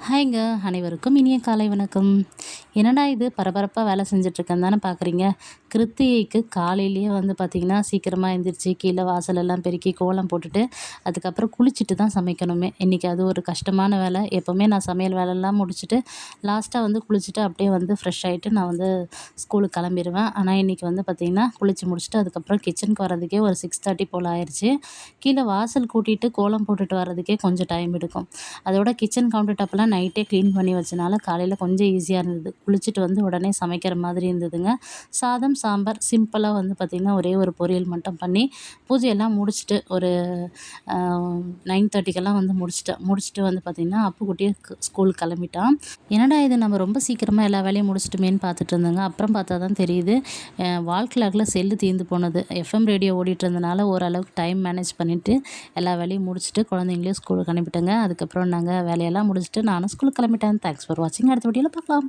ஹாய்ங்க. அனைவருக்கும் இனிய காலை வணக்கம். என்னடா இது பரபரப்பா வேலை செஞ்சுட்ருக்கேன்னு தானே பார்க்குறீங்க. கிருத்திகைக்கு காலையிலேயே வந்து பார்த்திங்கன்னா, சீக்கிரமா எந்திரிச்சு கீழ வாசலெல்லாம் பெருக்கி கோலம் போட்டுட்டு, அதுக்கப்புறம் குளிச்சுட்டு தான் சமைக்கணுமே. இன்றைக்கி அது ஒரு கஷ்டமான வேலை. எப்போவுமே நான் சமையல் வேலைலாம் முடிச்சுட்டு, லாஸ்ட்டாக வந்து குளிச்சுட்டு அப்படியே வந்து ஃப்ரெஷ் ஆகிட்டு நான் வந்து ஸ்கூலுக்கு கிளம்பிருவேன். ஆனால் இன்றைக்கி வந்து பார்த்திங்கன்னா, குளிச்சு முடிச்சுட்டு அதுக்கப்புறம் கிச்சனுக்கு வரதுக்கே ஒரு 6:30 போல் ஆயிடுச்சு. கீழே வாசல் கூட்டிட்டு கோலம் போட்டுட்டு வரதுக்கே கொஞ்சம் டைம் எடுக்கும். அதோட கிச்சன் கவுண்டர் டாப்லாம் நைட்டே க்ளீன் பண்ணி வச்சனால காலையில் கொஞ்சம் ஈஸியாக இருந்தது. குளிச்சுட்டு வந்து உடனே சமைக்கிற மாதிரி இருந்ததுங்க. சாதம், சாம்பார் சிம்பிளாக வந்து பார்த்திங்கன்னா, ஒரே ஒரு பொரியல் மட்டும் பண்ணி பூஜையெல்லாம் முடிச்சுட்டு ஒரு 9:30க்கெல்லாம் வந்து முடிச்சுட்டு வந்து பார்த்திங்கன்னா, அப்புக்குட்டியே ஸ்கூலுக்கு கிளம்பிட்டான். என்னடா இது நம்ம ரொம்ப சீக்கிரமாக எல்லா வேலையும் முடிச்சிட்டோமேன்னு பார்த்துட்டு இருந்தேங்க. அப்புறம் பார்த்தா தான் தெரியுது, வால் கிளாக்கில் செல்லு தீர்ந்து போனது. எஃப்எம் ரேடியோ ஓடிட்டு இருந்தனால ஓரளவுக்கு டைம் மேனேஜ் பண்ணிவிட்டு எல்லா வேலையும் முடிச்சுட்டு குழந்தைங்களையும் ஸ்கூலுக்கு அனுப்பிட்டேங்க. அதுக்கப்புறம் நாங்கள் வேலையெல்லாம் முடிச்சுட்டு நானும் ஸ்கூலுக்கு கிளம்பிட்டேன். தேங்க்ஸ் ஃபார் வாட்சிங். அடுத்த வீடியோவில் பார்க்கலாம்.